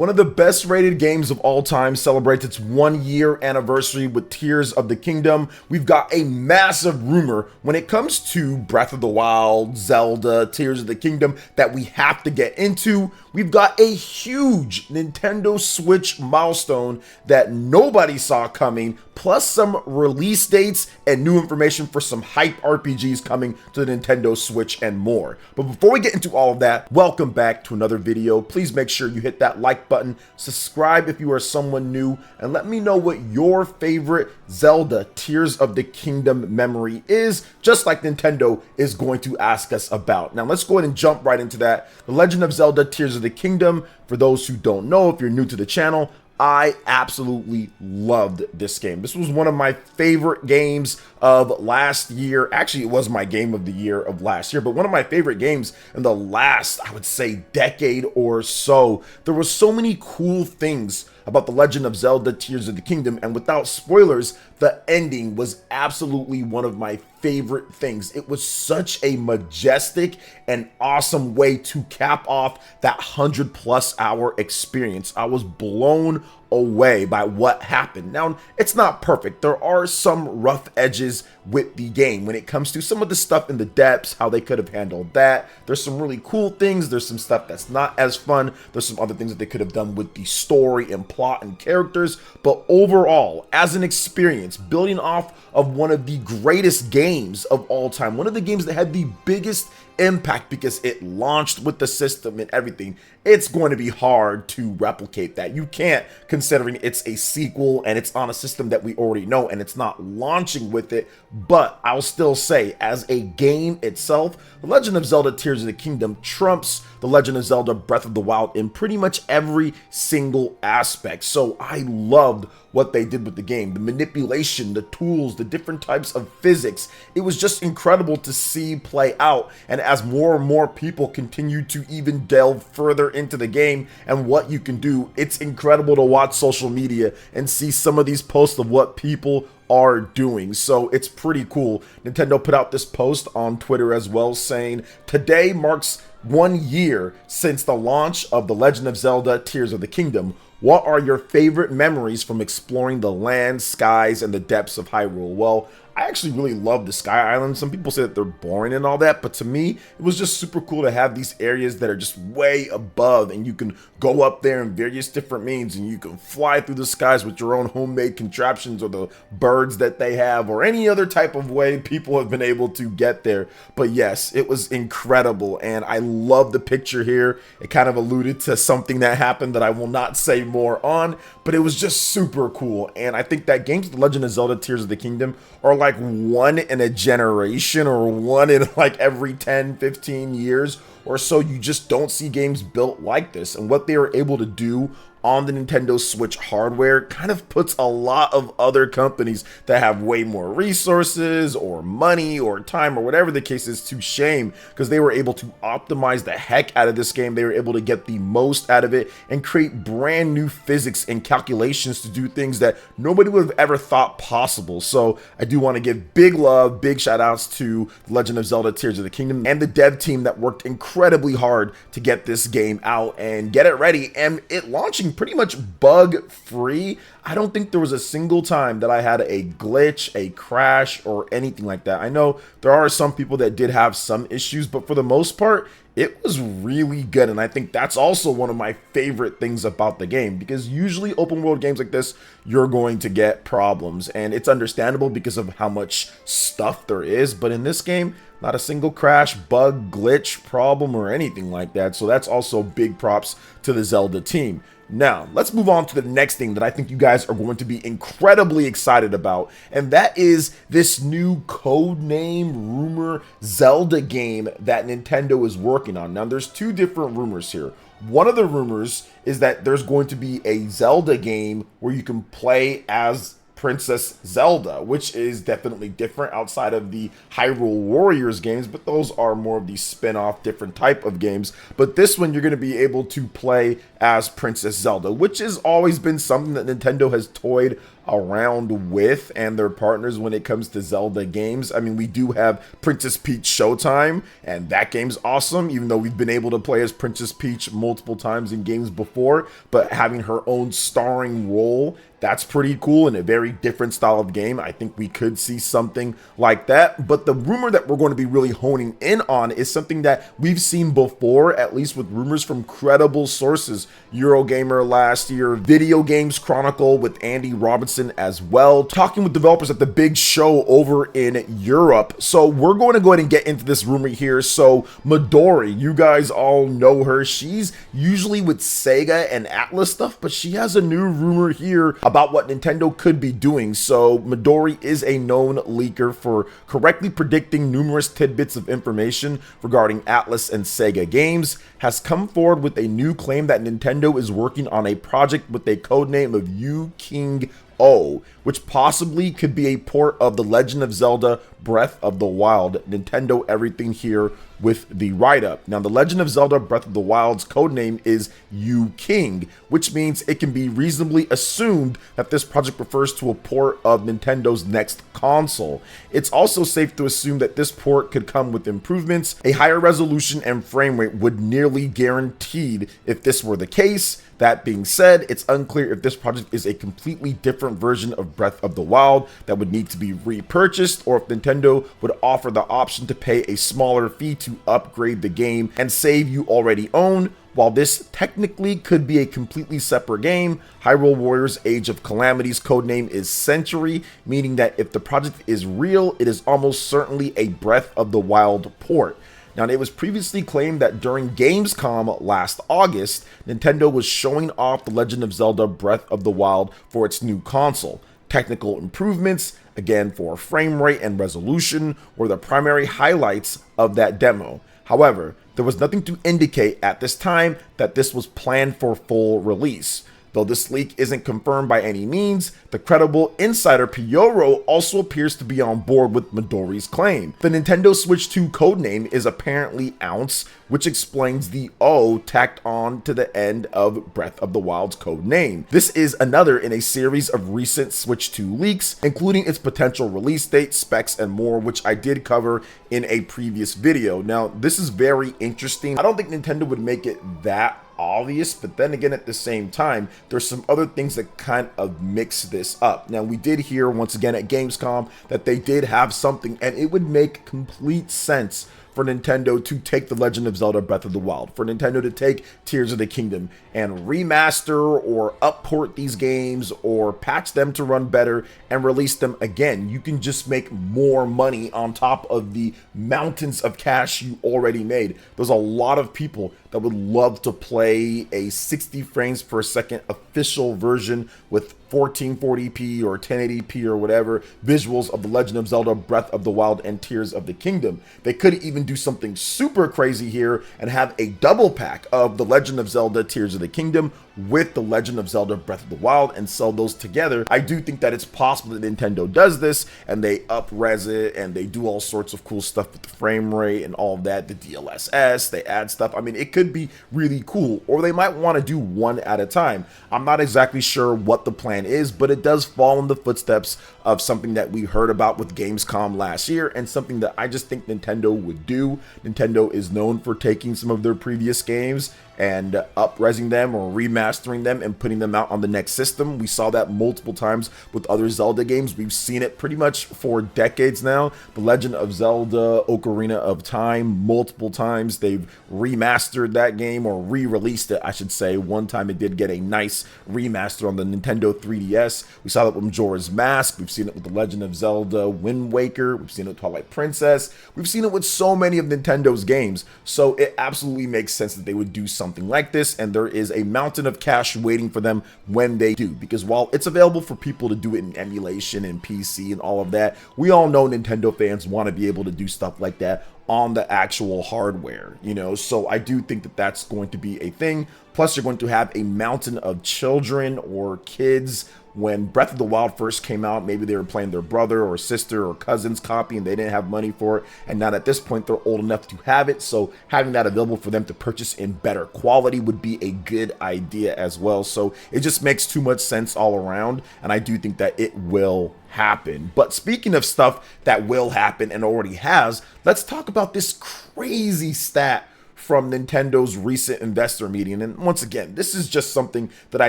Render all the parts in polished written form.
One of the best rated games of all time celebrates its 1 year anniversary with Tears of the Kingdom. We've got a massive rumor when it comes to Breath of the Wild, Zelda, Tears of the Kingdom that we have to get into. We've got a huge Nintendo Switch milestone that nobody saw coming, plus some release dates and new information for some hype RPGs coming to the Nintendo Switch and more. But before we get into all of that, welcome back to another video. Please make sure you hit that like button, subscribe if you are someone new, and let me know what your favorite Zelda Tears of the Kingdom memory is, just like Nintendo is going to ask us about. Now let's go ahead and jump right into that. The Legend of Zelda Tears of the Kingdom, for those who don't know, if you're new to the channel, I absolutely loved this game. This was one of my favorite games of last year. Actually, it was my game of the year of last year, but one of my favorite games in the last, I would say, decade or so. There were so many cool things about The Legend of Zelda Tears of the Kingdom, and without spoilers, the ending was absolutely one of my favorite things. It was such a majestic and awesome way to cap off that 100+ hour experience. I was blown away by what happened. Now, it's not perfect. There are some rough edges with the game when it comes to some of the stuff in the depths, how they could have handled that. There's some really cool things. There's some stuff that's not as fun. There's some other things that they could have done with the story and plot and characters. But overall, as an experience, building off of one of the greatest games of all time, one of the games that had the biggest impact because it launched with the system and everything, it's going to be hard to replicate that. You can't, considering it's a sequel and it's on a system that we already know and it's not launching with it. But I'll still say, as a game itself, The Legend of Zelda Tears of the Kingdom trumps The Legend of Zelda Breath of the Wild in pretty much every single aspect. So I loved what they did with the game, the manipulation, the tools, the different types of physics. It was just incredible to see play out. And as more and more people continue to even delve further into the game and what you can do, it's incredible to watch social media and see some of these posts of what people are doing. So it's pretty cool. Nintendo put out this post on Twitter as well, saying today marks 1 year since the launch of The Legend of Zelda Tears of the Kingdom. What are your favorite memories from exploring the lands, skies, and the depths of Hyrule? Well, I actually really love the Sky Islands. Some people say that they're boring and all that, but to me, it was just super cool to have these areas that are just way above, and you can go up there in various different means, and you can fly through the skies with your own homemade contraptions or the birds that they have, or any other type of way people have been able to get there. But yes, it was incredible, and I love the picture here. It kind of alluded to something that happened that I will not say more on, but it was just super cool. And I think that games, The Legend of Zelda Tears of the Kingdom, are like one in a generation, or one in like every 10-15 years or so. You just don't see games built like this, and what they were able to do on the Nintendo Switch hardware kind of puts a lot of other companies that have way more resources or money or time or whatever the case is to shame, because they were able to optimize the heck out of this game. They were able to get the most out of it and create brand new physics and calculations to do things that nobody would have ever thought possible. So I do want to give big love, big shout outs to The Legend of Zelda Tears of the Kingdom and the dev team that worked incredibly hard to get this game out and get it ready, and it launching pretty much bug free. I don't think there was a single time that I had a glitch, a crash, or anything like that. I know there are some people that did have some issues, but for the most part, it was really good. And I think that's also one of my favorite things about the game, because usually open world games like this, you're going to get problems, and it's understandable because of how much stuff there is. But in this game, not a single crash, bug, glitch, problem, or anything like that. So that's also big props to the Zelda team. Now, let's move on to the next thing that I think you guys are going to be incredibly excited about, and that is this new codename rumor Zelda game that Nintendo is working on. Now, there's two different rumors here. One of the rumors is that there's going to be a Zelda game where you can play as Princess Zelda, which is definitely different outside of the Hyrule Warriors games, but those are more of the spin-off different type of games. But this one, you're going to be able to play as Princess Zelda, which has always been something that Nintendo has toyed around with and their partners when it comes to Zelda games. I mean, we do have Princess Peach Showtime, and that game's awesome, even though we've been able to play as Princess Peach multiple times in games before, but having her own starring role, that's pretty cool in a very different style of game. I think we could see something like that. But the rumor that we're going to be really honing in on is something that we've seen before, at least with rumors from credible sources. Eurogamer last year, Video Games Chronicle with Andy Robinson as well, talking with developers at the big show over in Europe. So we're going to go ahead and get into this rumor here. So Midori, you guys all know her. She's usually with Sega and Atlas stuff, but she has a new rumor here about what Nintendo could be doing. So Midori is a known leaker for correctly predicting numerous tidbits of information regarding Atlas and Sega games, has come forward with a new claim that Nintendo is working on a project with a codename of Yu King O, which possibly could be a port of The Legend of Zelda Breath of the Wild. Nintendo everything here with the write-up. Now, The Legend of Zelda Breath of the Wild's codename is Yu King, which means it can be reasonably assumed that this project refers to a port of Nintendo's next console. It's also safe to assume that this port could come with improvements. A higher resolution and frame rate would nearly guaranteed if this were the case. That being said, it's unclear if this project is a completely different version of Breath of the Wild that would need to be repurchased, or if Nintendo would offer the option to pay a smaller fee to upgrade the game and save you already own. While this technically could be a completely separate game, Hyrule Warriors Age of Calamity's codename is Century, meaning that if the project is real, it is almost certainly a Breath of the Wild port. Now, it was previously claimed that during Gamescom last August, Nintendo was showing off The Legend of Zelda Breath of the Wild for its new console. Technical improvements, again for frame rate and resolution, were the primary highlights of that demo. However, there was nothing to indicate at this time that this was planned for full release. Though this leak isn't confirmed by any means, the credible insider Pyoro also appears to be on board with Midori's claim. The Nintendo Switch 2 codename is apparently Ounce, which explains the O tacked on to the end of Breath of the Wild's codename. This is another in a series of recent Switch 2 leaks, including its potential release date, specs, and more, which I did cover in a previous video. Now, this is very interesting. I don't think Nintendo would make it that obvious, but then again, at the same time, there's some other things that kind of mix this up. Now, we did hear once again at Gamescom that they did have something, and it would make complete sense for Nintendo to take The Legend of Zelda Breath of the Wild, for Nintendo to take Tears of the Kingdom and remaster or upport these games or patch them to run better and release them again. You can just make more money on top of the mountains of cash you already made. There's a lot of people that would love to play a 60 frames per second official version with 1440p or 1080p or whatever visuals of The Legend of Zelda Breath of the Wild and Tears of the Kingdom. They could even do something super crazy here and have a double pack of The Legend of Zelda Tears of the Kingdom with The Legend of Zelda Breath of the Wild and sell those together. I do think that it's possible that Nintendo does this and they up-res it and they do all sorts of cool stuff with the frame rate and all of that, the DLSS, they add stuff. I mean, it could be really cool, or they might want to do one at a time. I'm not exactly sure what the plan is, but it does fall in the footsteps of something that we heard about with Gamescom last year and something that I just think Nintendo would do. Nintendo is known for taking some of their previous games and up-resing them or remastering them and putting them out on the next system. We saw that multiple times with other Zelda games. We've seen it pretty much for decades now. The Legend of Zelda Ocarina of Time, multiple times they've remastered that game, or re-released it, I should say. One time it did get a nice remaster on the Nintendo 3DS. We saw that with Majora's Mask. We've seen it with The Legend of Zelda Wind Waker. We've seen it with Twilight Princess. We've seen it with so many of Nintendo's games. So it absolutely makes sense that they would do something like this, and there is a mountain of cash waiting for them when they do, because while it's available for people to do it in emulation and PC and all of that, we all know Nintendo fans want to be able to do stuff like that on the actual hardware, you know. So I do think that that's going to be a thing. Plus, you're going to have a mountain of children or kids when Breath of the Wild first came out, maybe they were playing their brother or sister or cousin's copy and they didn't have money for it. And now at this point, they're old enough to have it. So having that available for them to purchase in better quality would be a good idea as well. So it just makes too much sense all around. And I do think that it will happen. But speaking of stuff that will happen and already has, let's talk about this crazy stat from Nintendo's recent investor meeting. And once again, this is just something that I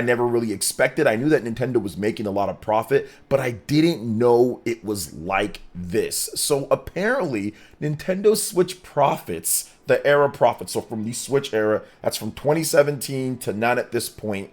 never really expected. I knew that Nintendo was making a lot of profit, but I didn't know it was like this. So apparently, Nintendo Switch profits, the era profits, so from the Switch era, that's from 2017 to now at this point,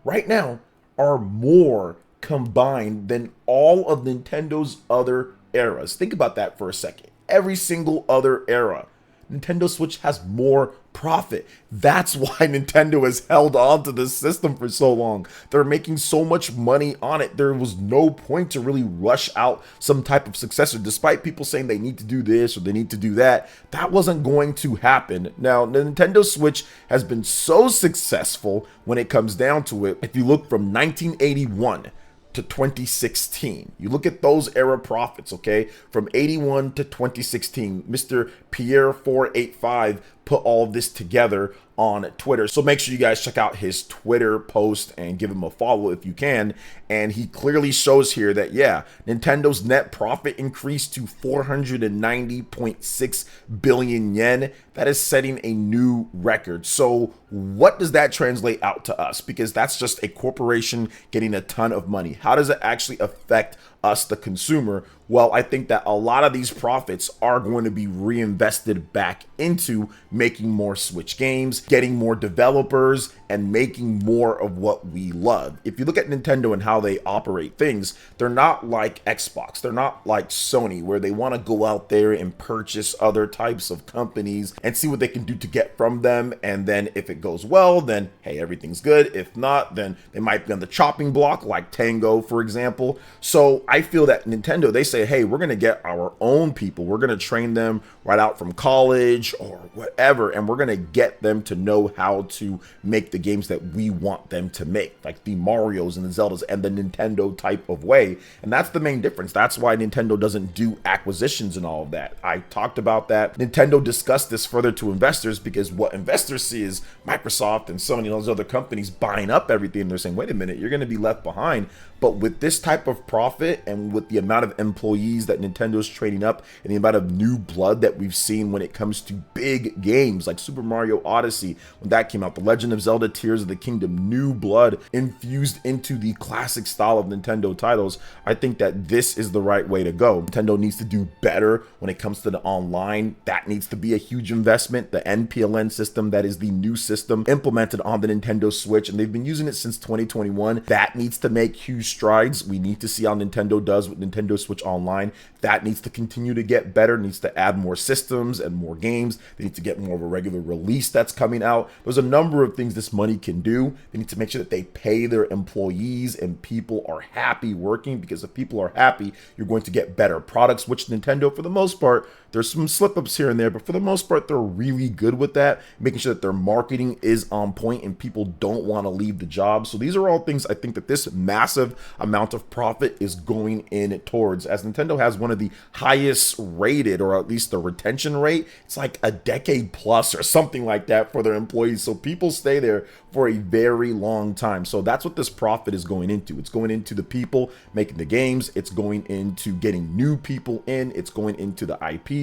right now, are more combined than all of Nintendo's other eras. Think about that for a second. Every single other era, Nintendo Switch has more profit. That's why Nintendo has held on to this system for so long. They're making so much money on it. There was no point to really rush out some type of successor, despite people saying they need to do this or they need to do that. That wasn't going to happen. Now, the Nintendo Switch has been so successful when it comes down to it. If you look from 1981 to 2016. You look at those era profits, okay? From 81 to 2016, Mr. Pierre485 put all of this together on Twitter. So make sure you guys check out his Twitter post and give him a follow if you can. And he clearly shows here that, yeah, Nintendo's net profit increased to 490.6 billion yen. That is setting a new record. So what does that translate out to us? Because that's just a corporation getting a ton of money. How does it actually affect us, the consumer? Well, I think that a lot of these profits are going to be reinvested back into making more Switch games, getting more developers, and making more of what we love. If you look at Nintendo and how they operate things, they're not like Xbox. They're not like Sony, where they want to go out there and purchase other types of companies and see what they can do to get from them. And then if it goes well, then hey, everything's good. If not, then they might be on the chopping block, like Tango, for example. So I feel that Nintendo, they say, hey, we're going to get our own people. We're going to train them right out from college or whatever, and we're going to get them to know how to make the games that we want them to make, like the Marios and the Zeldas and the Nintendo type of way. And that's the main difference. That's why Nintendo doesn't do acquisitions and all of that. I talked about that. Nintendo discussed this further to investors, because what investors see is Microsoft and so many of those other companies buying up everything. They're saying, wait a minute, you're going to be left behind. But with this type of profit and with the amount of employees that Nintendo's training up and the amount of new blood that we've seen when it comes to big games like Super Mario Odyssey, when that came out, the Legend of Zelda Tears of the Kingdom, new blood infused into the classic style of Nintendo titles, I think that this is the right way to go. Nintendo needs to do better when it comes to the online. That needs to be a huge investment. The NPLN system, that is the new system implemented on the Nintendo Switch, and they've been using it since 2021. That needs to make huge strides. We need to see how Nintendo does with Nintendo Switch Online. That needs to continue to get better, needs to add more systems and more games. They need to get more of a regular release that's coming out. There's a number of things this money can do. They need to make sure that they pay their employees and people are happy working, because if people are happy, you're going to get better products, which Nintendo, for the most part, there's some slip-ups here and there, but for the most part, they're really good with that, making sure that their marketing is on point and people don't want to leave the job. So these are all things I think that this massive amount of profit is going in towards, as Nintendo has one of the highest rated, or at least the retention rate. It's like a decade plus or something like that for their employees. So people stay there for a very long time. So that's what this profit is going into. It's going into the people making the games. It's going into getting new people in. It's going into the IPs.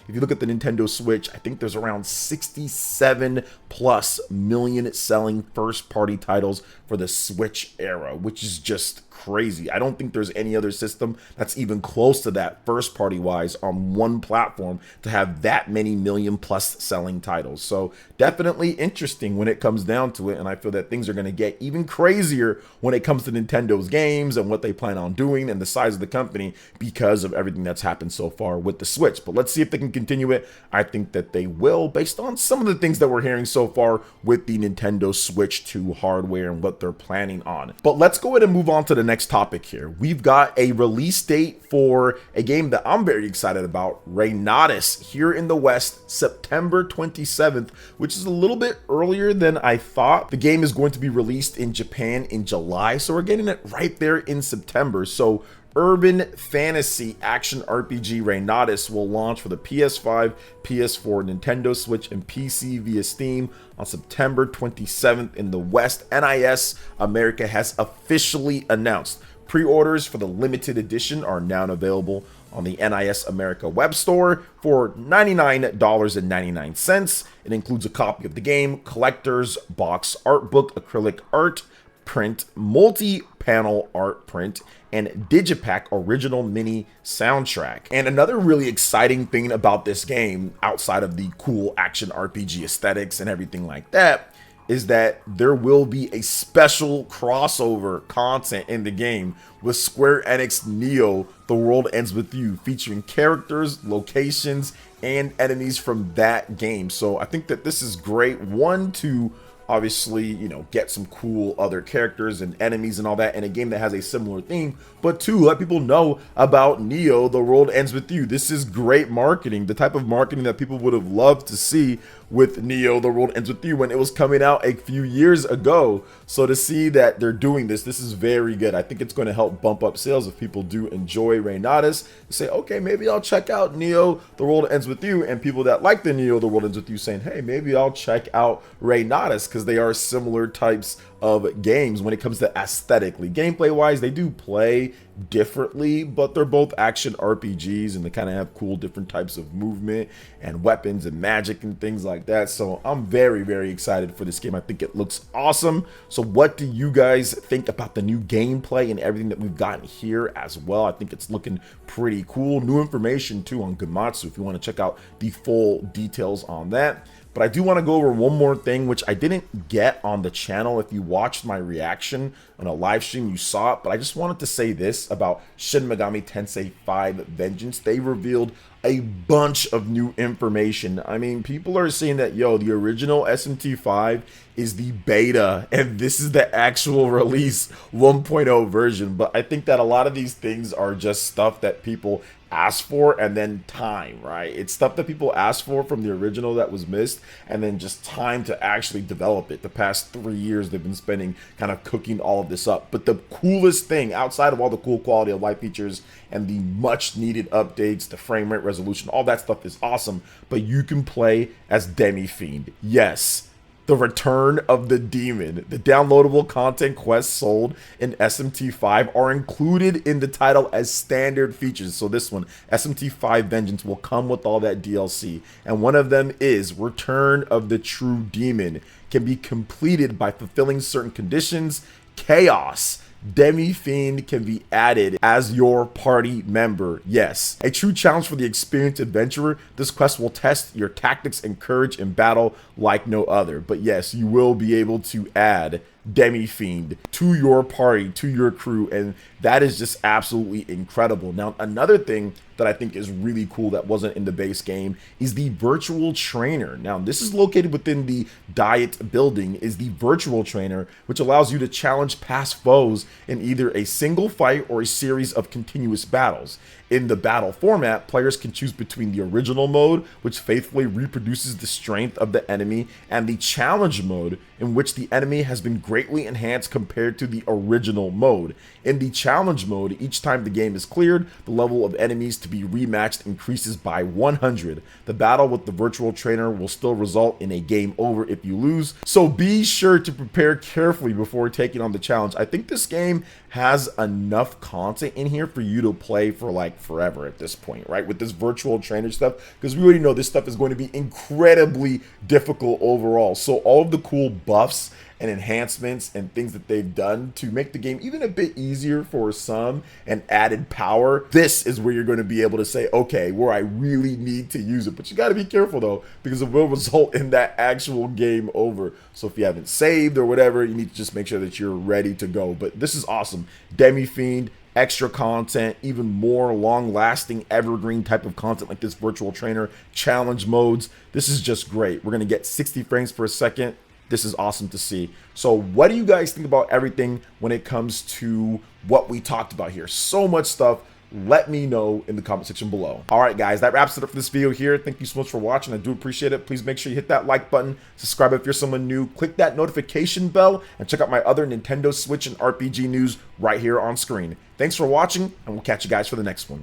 If you look at the Nintendo Switch, I think there's around 67 plus million selling first party titles for the Switch era, which is just crazy. I don't think there's any other system that's even close to that first party wise on one platform to have that many million plus selling titles. So definitely interesting when it comes down to it. And I feel that things are going to get even crazier when it comes to Nintendo's games and what they plan on doing and the size of the company, because of everything that's happened so far with the Switch. But let's see if they can continue it. I think that they will, based on some of the things that we're hearing so far with the Nintendo Switch 2 hardware and what they're planning on. But let's go ahead and move on to the next topic here. We've got a release date for a game that I'm very excited about, Reynatis, here in the West, September 27th, which is a little bit earlier than I thought. The game is going to be released in Japan in July, so we're getting it right there in September. So urban fantasy action RPG Reynatis will launch for the PS5, PS4, Nintendo Switch, and PC via Steam on September 27th in the West. NIS America has officially announced pre-orders for the limited edition are now available on the NIS America web store for $99.99. It includes a copy of the game, collector's box, art book, acrylic art, print, multi-panel art print, and Digipack original mini soundtrack. And another really exciting thing about this game, outside of the cool action RPG aesthetics and everything like that, is that there will be a special crossover content in the game with Square Enix Neo The World Ends With You, featuring characters, locations, and enemies from that game. So I think that this is great. One, to obviously, you know, get some cool other characters and enemies and all that in a game that has a similar theme, but two, let people know about Neo The World Ends With You. This is great marketing, the type of marketing that people would have loved to see with Neo The World Ends With You when it was coming out a few years ago. So to see that they're doing this is very good. I think it's going to help bump up sales if people do enjoy Reynatis. Say, okay, maybe I'll check out Neo The World Ends With You, and people that like the Neo The World Ends With You saying, hey, maybe I'll check out Reynatis, because they are similar types of games when it comes to aesthetically. Gameplay wise, they do play differently, but they're both action RPGs, and they kind of have cool different types of movement and weapons and magic and things like that. So I'm very, very excited for this game. I think it looks awesome. So what do you guys think about the new gameplay and everything that we've gotten here as well? I think it's looking pretty cool. New information too on Gematsu if you want to check out the full details on that. But I do want to go over one more thing, which I didn't get on the channel. If you watched my reaction on a live stream, you saw it. But I just wanted to say this about Shin Megami Tensei 5 Vengeance. They revealed a bunch of new information. I mean, people are saying that, yo, the original SMT 5 is the beta, and this is the actual release 1.0 version. But I think that a lot of these things are just stuff that people ask for, and then time, right? It's stuff that people asked for from the original that was missed, and then just time to actually develop it. The past 3 years they've been spending kind of cooking all of this up. But the coolest thing, outside of all the cool quality of life features and the much needed updates, the frame rate, resolution, all that stuff is awesome, but you can play as Demi Fiend. Yes, the return of the demon. The downloadable content quests sold in SMT5 are included in the title as standard features. So this one, SMT5 Vengeance, will come with all that DLC. And one of them is Return of the True Demon. Can be completed by fulfilling certain conditions. Chaos. Demi Fiend can be added as your party member. Yes, a true challenge for the experienced adventurer. This quest will test your tactics and courage in battle like no other. But yes, you will be able to add Demi Fiend to your party, to your crew, and that is just absolutely incredible. Now, another thing that I think is really cool that wasn't in the base game is the virtual trainer. Now, this is located within the Diet building, is the virtual trainer, which allows you to challenge past foes in either a single fight or a series of continuous battles. In the battle format, players can choose between the original mode, which faithfully reproduces the strength of the enemy, and the challenge mode, in which the enemy has been greatly enhanced compared to the original mode. In the challenge mode, each time the game is cleared, the level of enemies to be rematched increases by 100. The battle with the virtual trainer will still result in a game over if you lose, so be sure to prepare carefully before taking on the challenge. I think this game has enough content in here for you to play for like forever at this point, right? With this virtual trainer stuff, because we already know this stuff is going to be incredibly difficult overall. So all of the cool buffs and enhancements and things that they've done to make the game even a bit easier for some and added power, this is where you're going to be able to say, okay, where I really need to use it. But you got to be careful though, because it will result in that actual game over. So if you haven't saved or whatever, you need to just make sure that you're ready to go. But this is awesome. Demi Fiend, extra content, even more long-lasting evergreen type of content like this virtual trainer, challenge modes. This is just great. We're going to get 60 frames per second This is awesome to see. So what do you guys think about everything when it comes to what we talked about here? So much stuff. Let me know in the comment section below. All right, guys, that wraps it up for this video here. Thank you so much for watching. I do appreciate it. Please make sure you hit that like button, subscribe if you're someone new, click that notification bell, and check out my other Nintendo Switch and RPG news right here on screen. Thanks for watching, and we'll catch you guys for the next one.